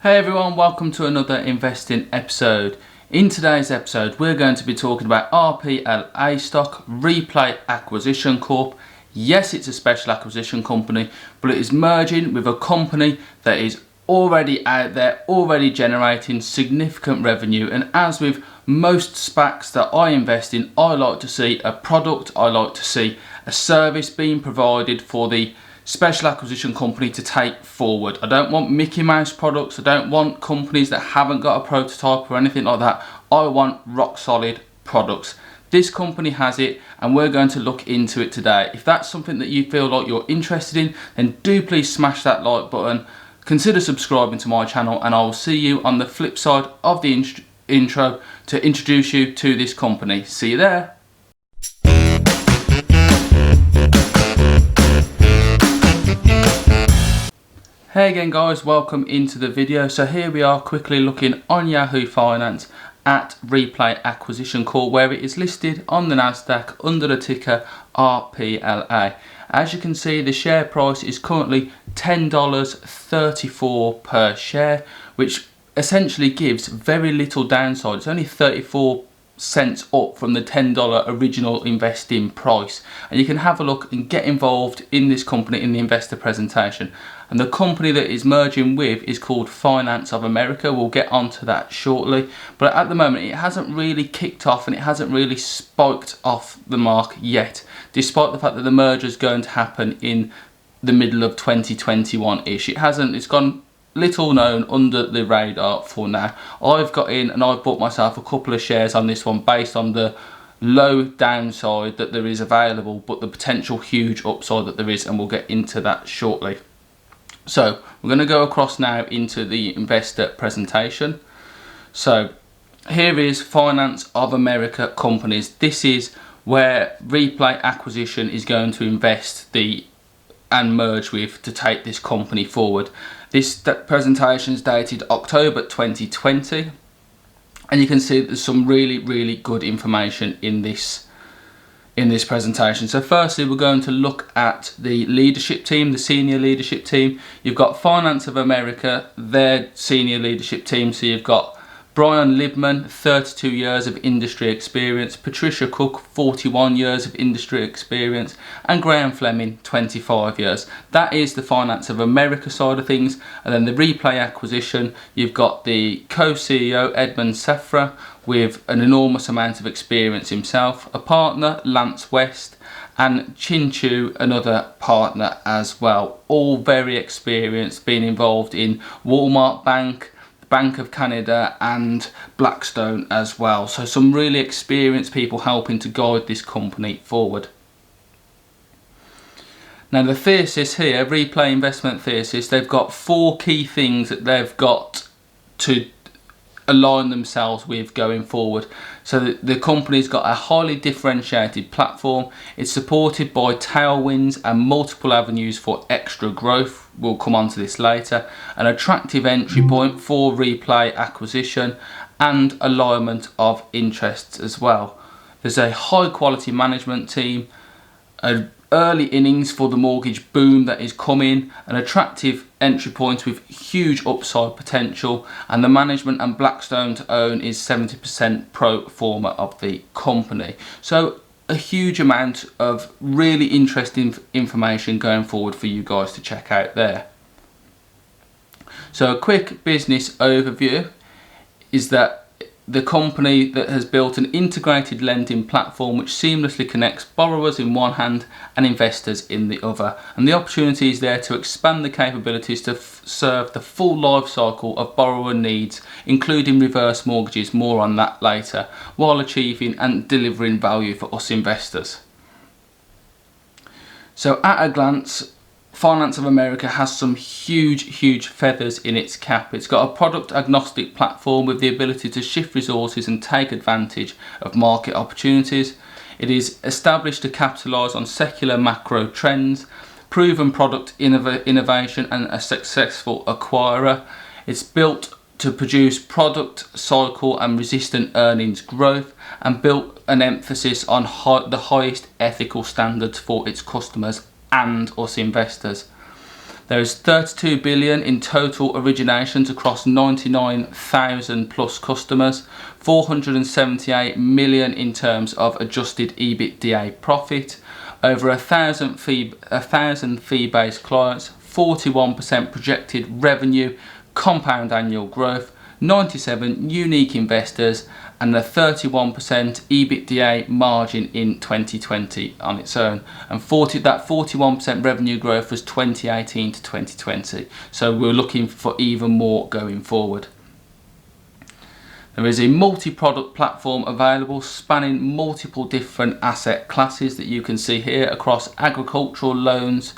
Hey everyone, welcome to another investing episode. In today's episode we're going to be talking about RPLA stock, Replay Acquisition Corp. Yes, it's a special acquisition company, but it is merging with a company that is already out there, already generating significant revenue. And as with most SPACs that I invest in, I like to see a product, I like to see a service being provided for the special acquisition company to take forward. I don't want Mickey Mouse products, I don't want companies that haven't got a prototype or anything like that. I want rock solid products. This company has it and we're going to look into it today. If that's something that you feel like you're interested in, then do please smash that like button. Consider subscribing to my channel and I will see you on the flip side of the intro to introduce you to this company. See you there. Hey again guys, welcome into the video. So here we are quickly looking on Yahoo Finance at Replay Acquisition Corp, where it is listed on the Nasdaq under the ticker RPLA. As you can see, the share price is currently $10.34 per share, which essentially gives very little downside. It's only 34 cents up from the $10 original investing price. And you can have a look and get involved in this company in the investor presentation. And the company that is merging with is called Finance of America. We'll get onto that shortly. But at the moment, it hasn't really kicked off and it hasn't really spiked off the mark yet, despite the fact that the merger is going to happen in the middle of 2021-ish. It's gone little known, under the radar for now. I've got in and I've bought myself a couple of shares on this one based on the low downside that there is available, but the potential huge upside that there is, and we'll get into that shortly. So we're going to go across now into the investor presentation. So here is Finance of America companies. This is where Replay Acquisition is going to invest and merge with to take this company forward. This presentation is dated October 2020, and you can see there's some really good information in this presentation. So firstly, we're going to look at the leadership team, the senior leadership team. You've got Finance of America, their senior leadership team. So you've got Brian Libman, 32 years of industry experience, Patricia Cook, 41 years of industry experience, and Graham Fleming, 25 years. That is the Finance of America side of things. And then the Replay Acquisition, you've got the co-CEO, Edmund Safra, with an enormous amount of experience himself, a partner, Lance West, and Chin Chu, another partner as well. All very experienced, being involved in Walmart Bank, Bank of Canada and Blackstone as well. So some really experienced people helping to guide this company forward. Now the thesis here, Replay investment thesis, they've got 4 key things that they've got to align themselves with going forward. So the company's got a highly differentiated platform. It's supported by tailwinds and multiple avenues for extra growth. We'll come on to this later. An attractive entry point for Replay Acquisition and alignment of interests as well. There's a high quality management team, an early innings for the mortgage boom that is coming, an attractive entry point with huge upside potential, and the management and Blackstone to own is 70% pro forma of the company. So a huge amount of really interesting information going forward for you guys to check out there. So a quick business overview is that the company that has built an integrated lending platform which seamlessly connects borrowers in one hand and investors in the other. And the opportunity is there to expand the capabilities to serve the full life cycle of borrower needs, including reverse mortgages, more on that later, while achieving and delivering value for us investors. So at a glance, Finance of America has some huge feathers in its cap. It's got a product agnostic platform with the ability to shift resources and take advantage of market opportunities. It is established to capitalise on secular macro trends, proven product innovation and a successful acquirer. It's built to produce product cycle and resistant earnings growth, and built an emphasis on the highest ethical standards for its customers and us investors. There is 32 billion in total originations across 99,000 plus customers, 478 million in terms of adjusted EBITDA profit, over 1,000 fee-based clients, 41% projected revenue compound annual growth, 97 unique investors, and a 31% EBITDA margin in 2020 on its own. And that 41% revenue growth was 2018 to 2020. So we're looking for even more going forward. There is a multi-product platform available spanning multiple different asset classes that you can see here across agricultural loans,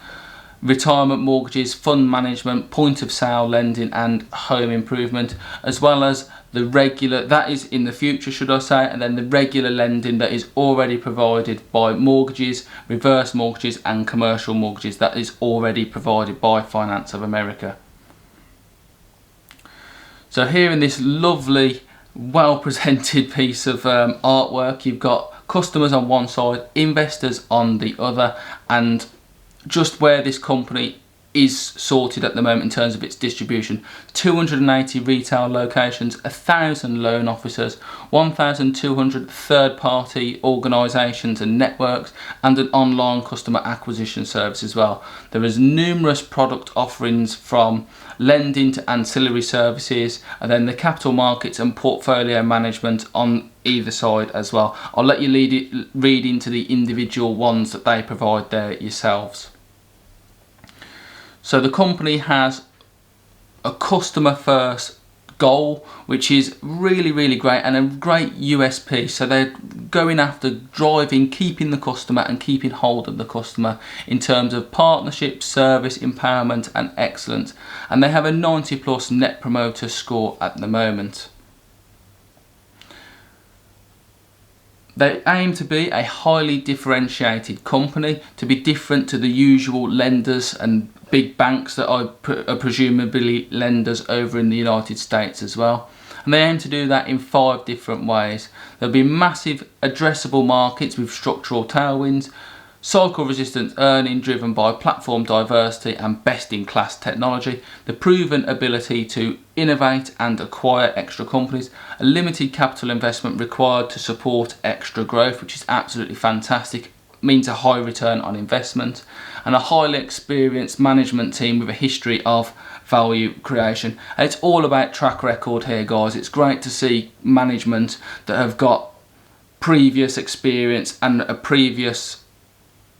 retirement mortgages, fund management, point of sale lending and home improvement, as well as the regular, that is in the future should I say, and then the regular lending that is already provided by mortgages, reverse mortgages and commercial mortgages that is already provided by Finance of America. So here in this lovely, well presented piece of artwork, you've got customers on one side, investors on the other, and just where this company is sorted at the moment in terms of its distribution: 280 retail locations, 1,000 loan officers, 1,200 third-party organisations and networks, and an online customer acquisition service as well. There is numerous product offerings from lending to ancillary services, and then the capital markets and portfolio management on either side as well. I'll let you read into the individual ones that they provide there yourselves. So the company has a customer first goal, which is really great and a great USP. So they're going after driving, keeping the customer and keeping hold of the customer in terms of partnership, service, empowerment and excellence. And they have a 90+ net promoter score at the moment. They aim to be a highly differentiated company, to be different to the usual lenders and big banks that are presumably lenders over in the United States as well. And they aim to do that in 5 different ways. There'll be massive addressable markets with structural tailwinds, cycle resistant earning driven by platform diversity and best in class technology, the proven ability to innovate and acquire extra companies, a limited capital investment required to support extra growth, which is absolutely fantastic, means a high return on investment, and a highly experienced management team with a history of value creation. And it's all about track record here, guys. It's great to see management that have got previous experience and a previous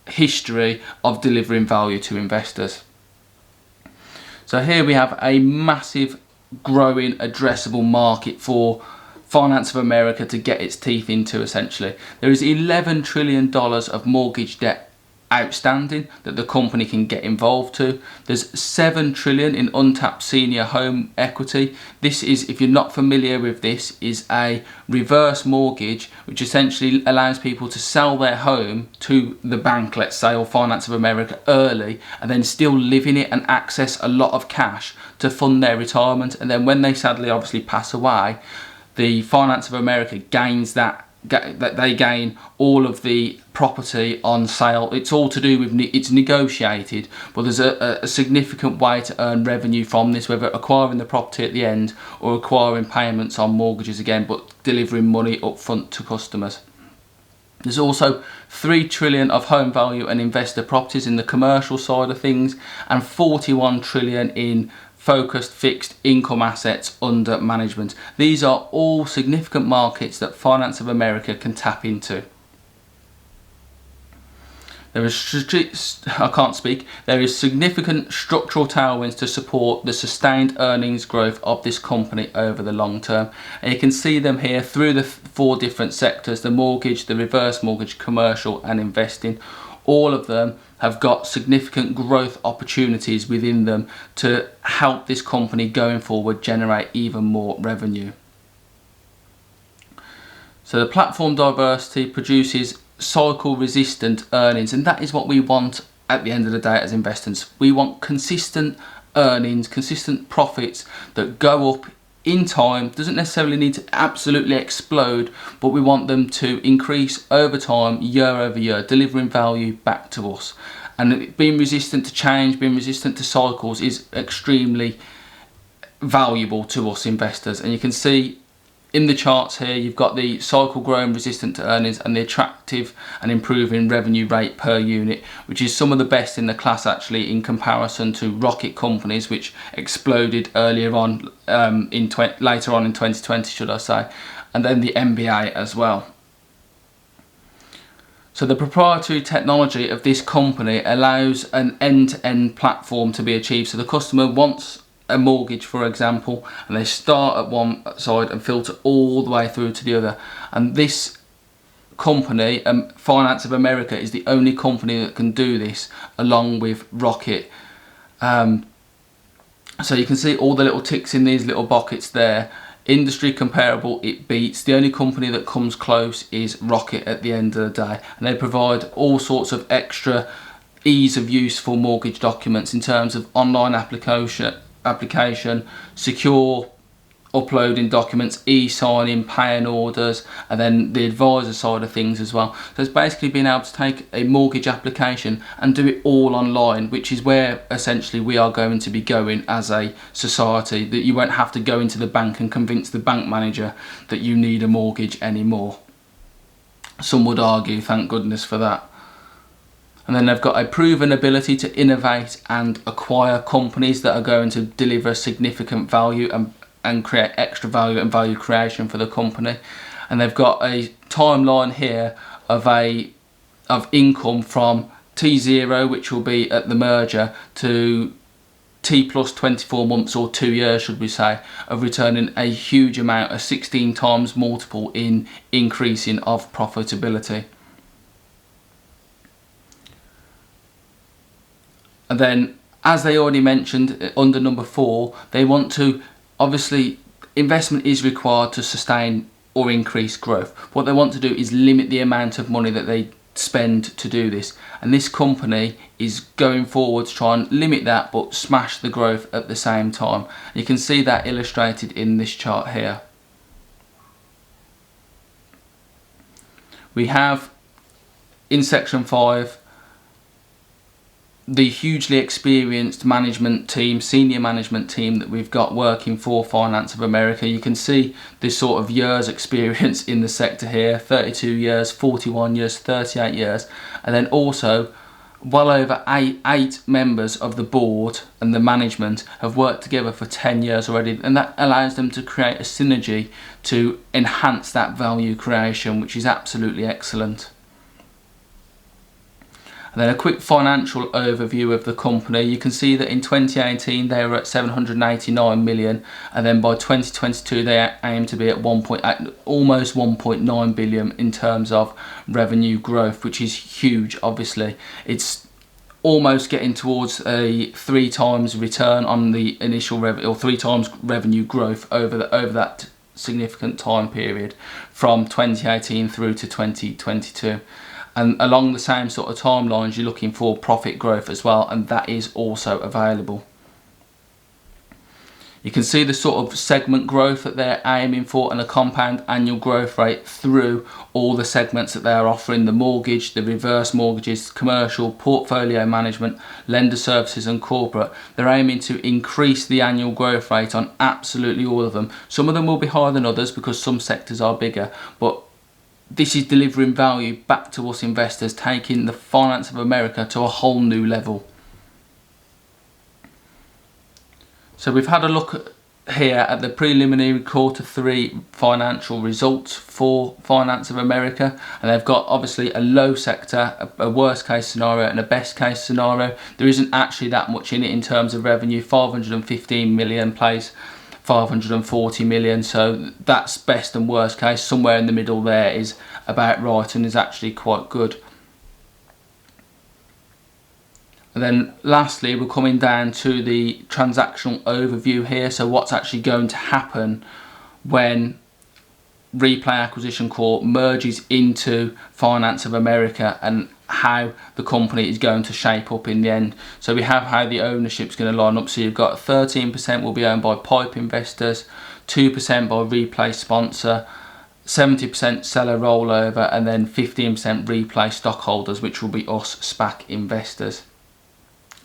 history of delivering value to investors. So here we have a massive growing addressable market for Finance of America to get its teeth into. Essentially, there is $11 trillion of mortgage debt outstanding that the company can get involved to. There's $7 trillion in untapped senior home equity. This is, if you're not familiar with this, is a reverse mortgage which essentially allows people to sell their home to the bank, let's say, or Finance of America early, and then still live in it and access a lot of cash to fund their retirement. And then when they sadly obviously pass away, the Finance of America gains that they gain all of the property on sale. It's all to do with, it's negotiated, but there's a significant way to earn revenue from this, whether acquiring the property at the end or acquiring payments on mortgages again, but delivering money up front to customers. There's also $3 trillion of home value and investor properties in the commercial side of things, and $41 trillion in focused fixed income assets under management. These are all significant markets that Finance of America can tap into. There is significant structural tailwinds to support the sustained earnings growth of this company over the long term. And you can see them here through the 4 different sectors: the mortgage, the reverse mortgage, commercial and investing. All of them have got significant growth opportunities within them to help this company going forward generate even more revenue. So the platform diversity produces cycle resistant earnings, and that is what we want at the end of the day as investors. We want consistent earnings, consistent profits that go up in time. Doesn't necessarily need to absolutely explode, but we want them to increase over time, year over year, delivering value back to us. and being resistant to change, being resistant to cycles is extremely valuable to us investors. And you can see in the charts here, you've got the cycle growing resistant to earnings and the attractive and improving revenue rate per unit, which is some of the best in the class actually, in comparison to rocket companies, which exploded earlier on later on in 2020, should I say, and then the MBA as well. So the proprietary technology of this company allows an end-to-end platform to be achieved. So the customer wants a mortgage, for example, and they start at one side and filter all the way through to the other. And this company, Finance of America, is the only company that can do this, along with Rocket. So you can see all the little ticks in these little buckets there. Industry comparable, it beats. The only company that comes close is Rocket at the end of the day, and they provide all sorts of extra ease of use for mortgage documents in terms of online application, secure uploading documents, e-signing, paying orders, and then the advisor side of things as well. So it's basically being able to take a mortgage application and do it all online, which is where essentially we are going to be going as a society, that you won't have to go into the bank and convince the bank manager that you need a mortgage anymore. Some would argue, thank goodness for that. And then they've got a proven ability to innovate and acquire companies that are going to deliver significant value and create extra value and value creation for the company. And they've got a timeline here of income from T0, which will be at the merger, to T plus 24 months, or 2 years should we say, of returning a huge amount, a 16 times multiple in increasing of profitability. And then, as they already mentioned under number 4, they want to, obviously investment is required to sustain or increase growth. What they want to do is limit the amount of money that they spend to do this, and this company is going forward to try and limit that but smash the growth at the same time. You can see that illustrated in this chart here. We have in section 5 the hugely experienced management team, senior management team that we've got working for Finance of America. You can see this sort of years experience in the sector here: 32 years, 41 years, 38 years, and then also well over eight members of the board and the management have worked together for 10 years already, and that allows them to create a synergy to enhance that value creation, which is absolutely excellent. And then a quick financial overview of the company. You can see that in 2018 they were at 789 million, and then by 2022 they aim to be at almost 1.9 billion in terms of revenue growth, which is huge. Obviously, it's almost getting towards a 3 times return on the initial revenue, or 3 times revenue growth over that significant time period from 2018 through to 2022. And along the same sort of timelines, you're looking for profit growth as well, and that is also available. You can see the sort of segment growth that they're aiming for, and a compound annual growth rate through all the segments that they are offering: the mortgage, the reverse mortgages, commercial, portfolio management, lender services and corporate. They're aiming to increase the annual growth rate on absolutely all of them. Some of them will be higher than others because some sectors are bigger, but this is delivering value back to us investors, taking the Finance of America to a whole new level. So we've had a look here at the preliminary Q3 financial results for Finance of America, and they've got obviously a low sector, a worst case scenario and a best case scenario. There isn't actually that much in it in terms of revenue. 515 million plays 540 million, so that's best and worst case. Somewhere in the middle there is about right and is actually quite good. And then lastly, we're coming down to the transactional overview here. So what's actually going to happen when Replay Acquisition Corp merges into Finance of America, and how the company is going to shape up in the end. So we have how the ownership is going to line up. So you've got 13% will be owned by PIPE investors, 2% by Replay sponsor, 70% seller rollover, and then 15% replay stockholders, which will be us SPAC investors.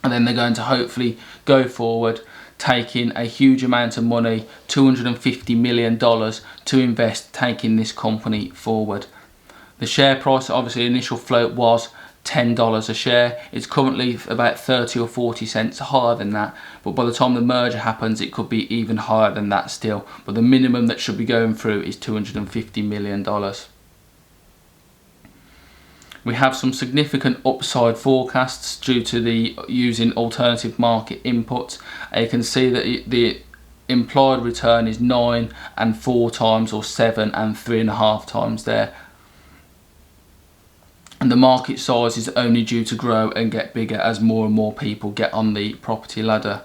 And then they're going to hopefully go forward, taking a huge amount of money, $250 million to invest, taking this company forward. The share price, obviously initial float was $10 a share. It's currently about 30 or 40 cents higher than that, but by the time the merger happens it could be even higher than that still, but the minimum that should be going through is $250 million. We have some significant upside forecasts due to the using alternative market inputs. You can see that the implied return is 9 and 4 times, or 7 and 3.5 times there. And the market size is only due to grow and get bigger as more and more people get on the property ladder.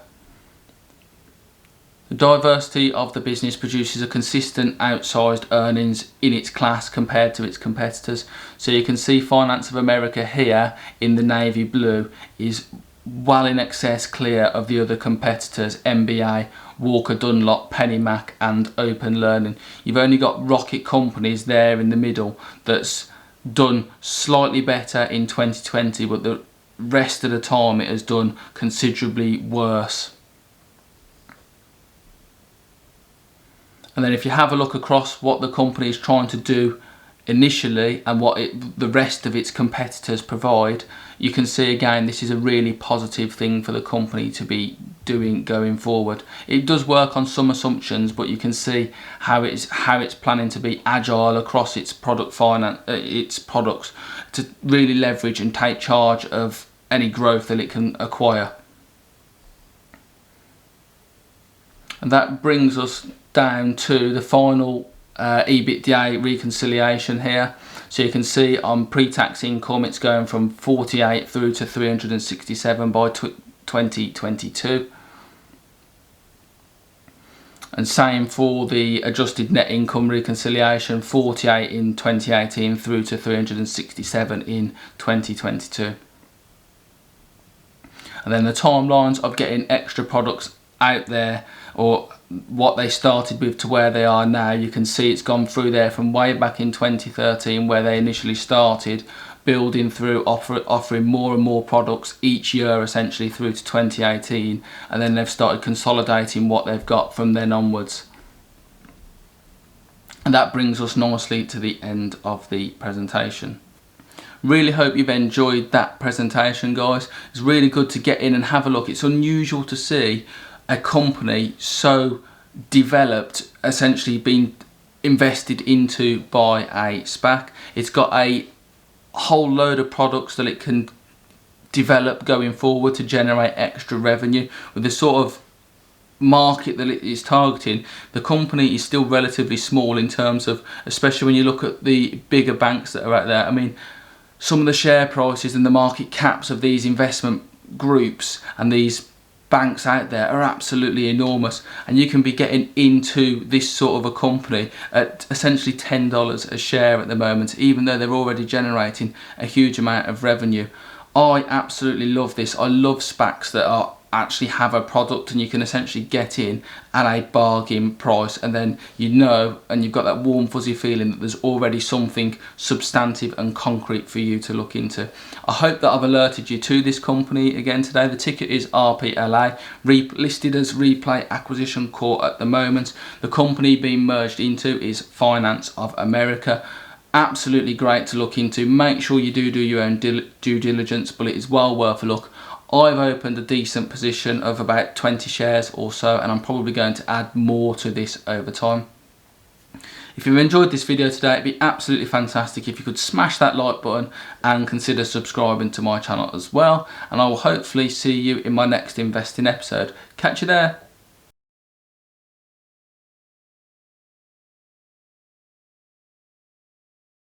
The diversity of the business produces a consistent outsized earnings in its class compared to its competitors. So you can see Finance of America here in the navy blue is well in excess clear of the other competitors, MBA, Walker Dunlop, PennyMac and Open Learning. You've only got Rocket Companies there in the middle that's done slightly better in 2020, but the rest of the time it has done considerably worse. And then if you have a look across what the company is trying to do initially and what the rest of its competitors provide, you can see again this is a really positive thing for the company to be doing going forward. It does work on some assumptions, but you can see how it's planning to be agile across its products to really leverage and take charge of any growth that it can acquire. And that brings us down to the final EBITDA reconciliation here. So you can see on pre-tax income it's going from 48 through to 367 by 2022. And same for the adjusted net income reconciliation, 48 in 2018 through to 367 in 2022. And then the timelines of getting extra products out there, or what they started with to where they are now, you can see it's gone through there from way back in 2013 where they initially started, building through, offering more and more products each year essentially through to 2018, and then they've started consolidating what they've got from then onwards. And that brings us nicely to the end of the presentation. Really hope you've enjoyed that presentation, guys. It's really good to get in and have a look. It's unusual to see a company so developed essentially being invested into by a SPAC. It's got a whole load of products that it can develop going forward to generate extra revenue. With the sort of market that it is targeting, the company is still relatively small in terms of, especially when you look at the bigger banks that are out there. I mean, some of the share prices and the market caps of these investment groups and these banks out there are absolutely enormous, and you can be getting into this sort of a company at essentially $10 a share at the moment, even though they're already generating a huge amount of revenue. I absolutely love this. I love SPACs that actually have a product and you can essentially get in at a bargain price, and then you know, and you've got that warm fuzzy feeling that there's already something substantive and concrete for you to look into. I hope that I've alerted you to this company again today. The ticker is RPLA, listed as Replay Acquisition Corp at the moment. The company being merged into is Finance of America. Absolutely great to look into. Make sure you do your own due diligence, but it is well worth a look. I've opened a decent position of about 20 shares or so, and I'm probably going to add more to this over time. If you've enjoyed this video today, it'd be absolutely fantastic if you could smash that like button and consider subscribing to my channel as well. And I will hopefully see you in my next investing episode. Catch you there.